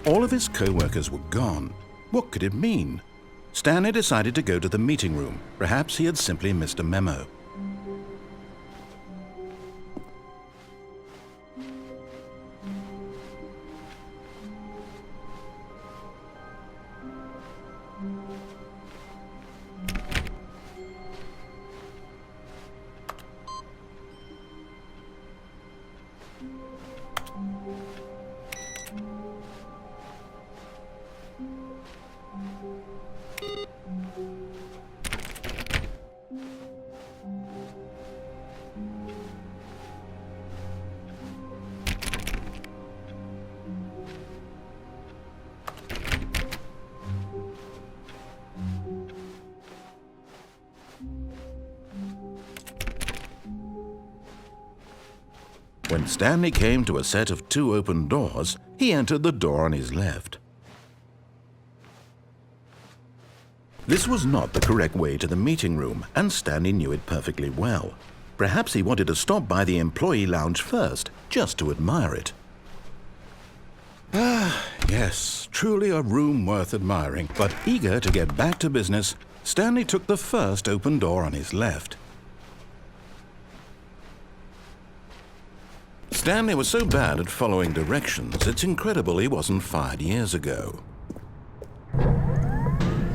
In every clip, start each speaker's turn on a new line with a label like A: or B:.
A: All of his co-workers were gone. What could it mean? Stanley decided to go to the meeting room. Perhaps he had simply missed a memo. When Stanley came to a set of 2 open doors, he entered the door on his left. This was not the correct way to the meeting room, and Stanley knew it perfectly well. Perhaps he wanted to stop by the employee lounge first, just to admire it. Ah, yes, truly a room worth admiring. But eager to get back to business, Stanley took the first open door on his left. Stanley was so bad at following directions, it's incredible he wasn't fired years ago.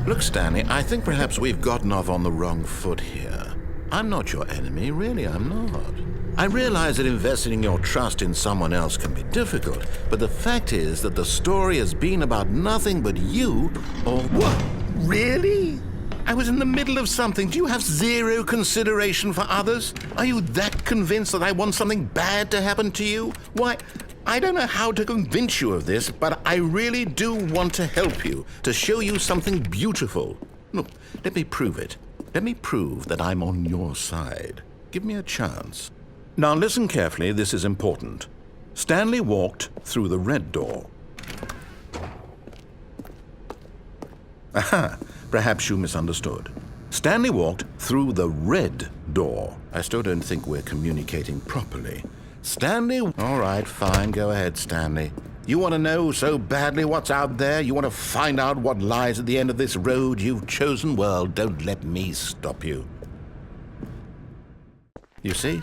A: Look, Stanley, I think perhaps we've gotten off on the wrong foot here. I'm not your enemy, really, I'm not. I realize that investing your trust in someone else can be difficult, but the fact is that the story has been about nothing but you or... What? Really? I was in the middle of something. Do you have zero consideration for others? Are you that convinced that I want something bad to happen to you? Why, I don't know how to convince you of this, but I really do want to help you, to show you something beautiful. Look, let me prove it. Let me prove that I'm on your side. Give me a chance. Now listen carefully, this is important. Stanley walked through the red door. Aha! Perhaps you misunderstood. Stanley walked through the red door. I still don't think we're communicating properly. Stanley... All right, fine, go ahead, Stanley. You want to know so badly what's out there? You want to find out what lies at the end of this road you've chosen? Well, don't let me stop you. You see?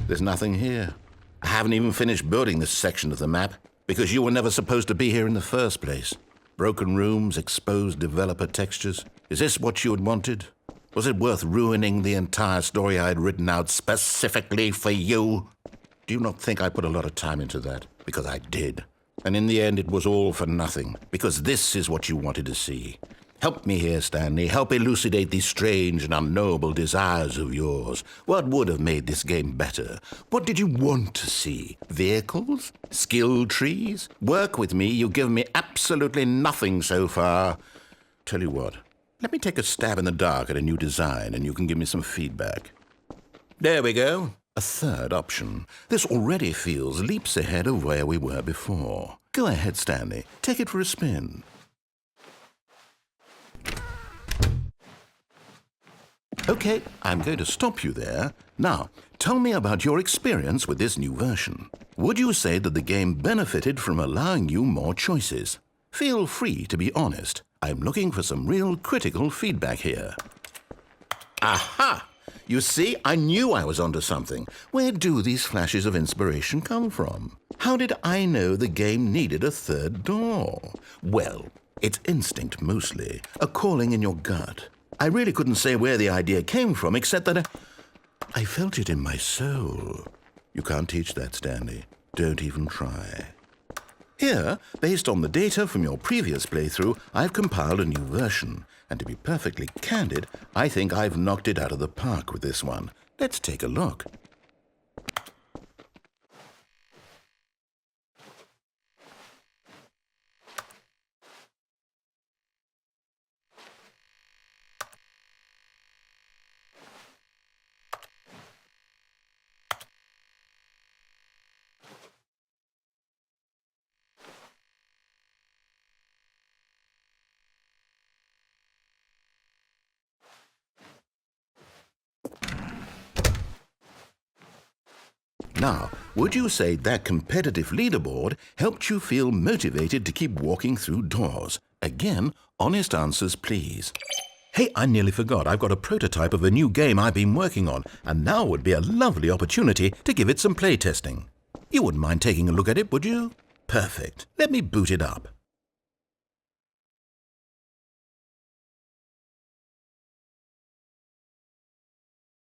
A: There's nothing here. I haven't even finished building this section of the map, because you were never supposed to be here in the first place. Broken rooms, exposed developer textures. Is this what you had wanted? Was it worth ruining the entire story I had written out specifically for you? Do you not think I put a lot of time into that? Because I did. And in the end, it was all for nothing. Because this is what you wanted to see. Help me here, Stanley. Help elucidate these strange and unknowable desires of yours. What would have made this game better? What did you want to see? Vehicles? Skill trees? Work with me. You've given me absolutely nothing so far. Tell you what, let me take a stab in the dark at a new design and you can give me some feedback. There we go. A third option. This already feels leaps ahead of where we were before. Go ahead, Stanley. Take it for a spin. Okay, I'm going to stop you there. Now, tell me about your experience with this new version. Would you say that the game benefited from allowing you more choices? Feel free to be honest. I'm looking for some real critical feedback here. Aha! You see, I knew I was onto something. Where do these flashes of inspiration come from? How did I know the game needed a third door? Well, it's instinct mostly, a calling in your gut. I really couldn't say where the idea came from, except that I felt it in my soul. You can't teach that, Stanley. Don't even try. Here, based on the data from your previous playthrough, I've compiled a new version. And to be perfectly candid, I think I've knocked it out of the park with this one. Let's take a look. Now, would you say that competitive leaderboard helped you feel motivated to keep walking through doors? Again, honest answers, please. Hey, I nearly forgot. I've got a prototype of a new game I've been working on, and now would be a lovely opportunity to give it some playtesting. You wouldn't mind taking a look at it, would you? Perfect. Let me boot it up.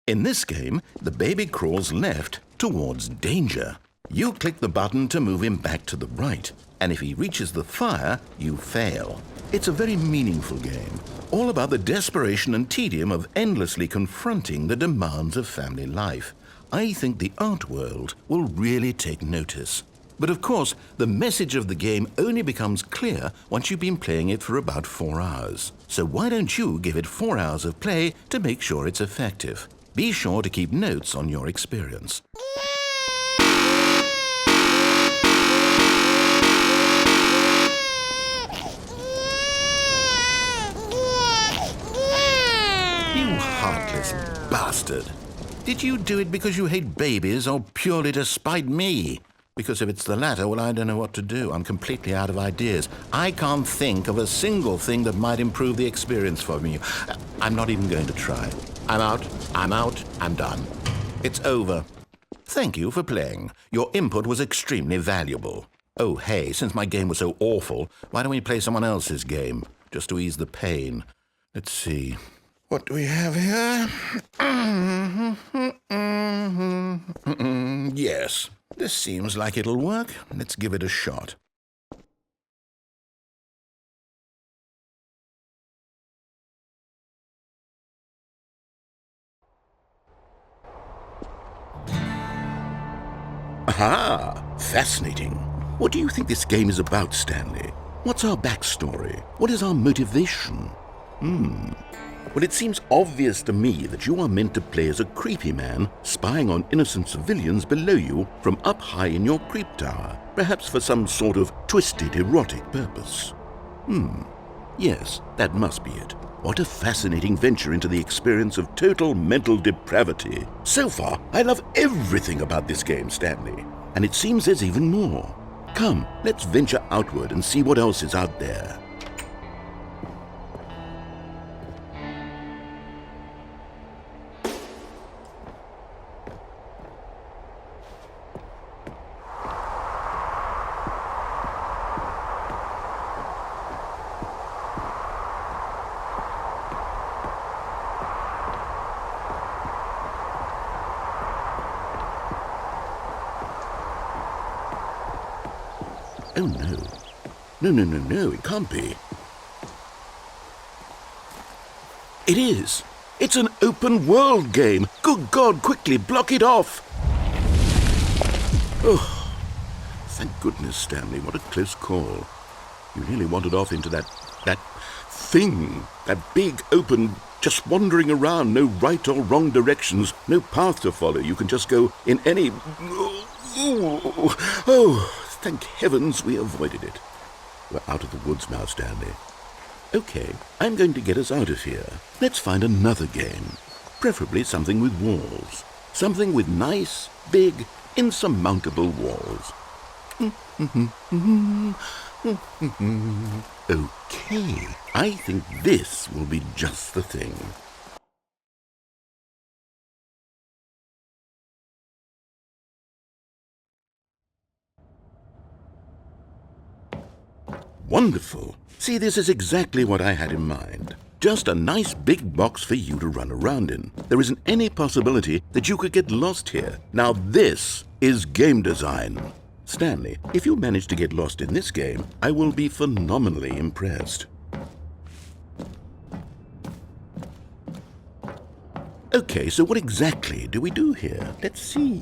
A: In this game, the baby crawls left towards danger. You click the button to move him back to the right, and if he reaches the fire, you fail. It's a very meaningful game, all about the desperation and tedium of endlessly confronting the demands of family life. I think the art world will really take notice. But of course, the message of the game only becomes clear once you've been playing it for about 4 hours. So why don't you give it 4 hours of play to make sure it's effective? Be sure to keep notes on your experience. You heartless bastard. Did you do it because you hate babies or purely to spite me? Because if it's the latter, well, I don't know what to do. I'm completely out of ideas. I can't think of a single thing that might improve the experience for me. I'm not even going to try. I'm out, I'm done. It's over. Thank you for playing. Your input was extremely valuable. Oh, hey, since my game was so awful, why don't we play someone else's game, just to ease the pain? Let's see. What do we have here? Yes, this seems like it'll work. Let's give it a shot. Aha! Fascinating. What do you think this game is about, Stanley? What's our backstory? What is our motivation? Well, it seems obvious to me that you are meant to play as a creepy man spying on innocent civilians below you from up high in your creep tower, perhaps for some sort of twisted erotic purpose. Yes, that must be it. What a fascinating venture into the experience of total mental depravity. So far, I love everything about this game, Stanley. And it seems there's even more. Come, let's venture outward and see what else is out there. Oh, no. No, it can't be. It is. It's an open world game. Good God, quickly, block it off. Oh, thank goodness, Stanley. What a close call. You nearly wandered off into that thing. That big, open, just wandering around. No right or wrong directions. No path to follow. You can just go in any... Oh, thank heavens we avoided it. We're out of the woods now, Stanley. Okay, I'm going to get us out of here. Let's find another game. Preferably something with walls. Something with nice, big, insurmountable walls. Okay, I think this will be just the thing. Wonderful. See, this is exactly what I had in mind. Just a nice big box for you to run around in. There isn't any possibility that you could get lost here. Now this is game design. Stanley, if you manage to get lost in this game, I will be phenomenally impressed. Okay, so what exactly do we do here? Let's see.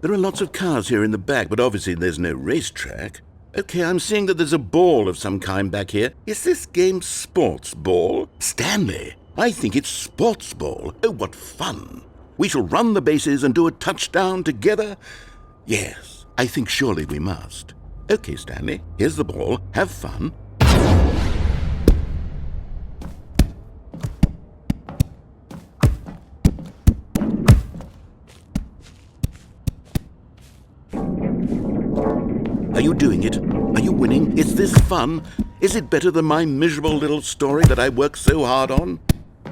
A: There are lots of cars here in the back, but obviously there's no racetrack. Okay, I'm seeing that there's a ball of some kind back here. Is this game sports ball? Stanley, I think it's sports ball. Oh, what fun. We shall run the bases and do a touchdown together? Yes, I think surely we must. Okay, Stanley, here's the ball. Have fun. Are you doing it? Are you winning? Is this fun? Is it better than my miserable little story that I worked so hard on?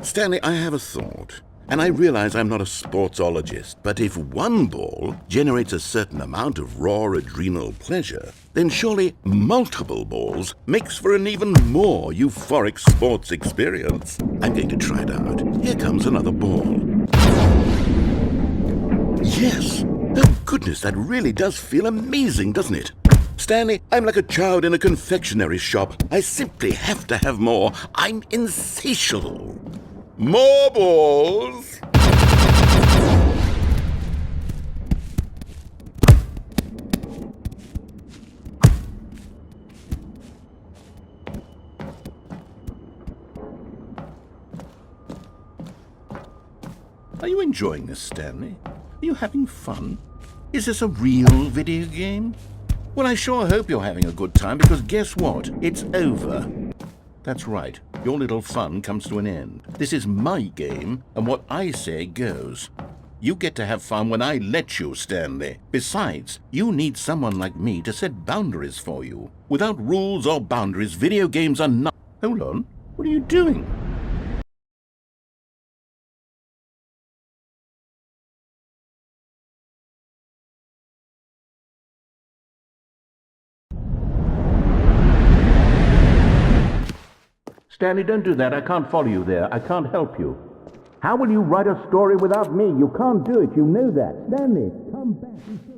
A: Stanley, I have a thought, and I realize I'm not a sportsologist, but if one ball generates a certain amount of raw adrenal pleasure, then surely multiple balls makes for an even more euphoric sports experience. I'm going to try it out. Here comes another ball. Yes! Oh goodness, that really does feel amazing, doesn't it? Stanley, I'm like a child in a confectionery shop. I simply have to have more. I'm insatiable. More balls! Are you enjoying this, Stanley? Are you having fun? Is this a real video game? Well, I sure hope you're having a good time, because guess what? It's over. That's right. Your little fun comes to an end. This is my game, and what I say goes. You get to have fun when I let you, Stanley. Besides, you need someone like me to set boundaries for you. Without rules or boundaries, video games are not... Hold on. What are you doing? Stanley, don't do that. I can't follow you there. I can't help you. How will you write a story without me? You can't do it. You know that. Stanley, come back.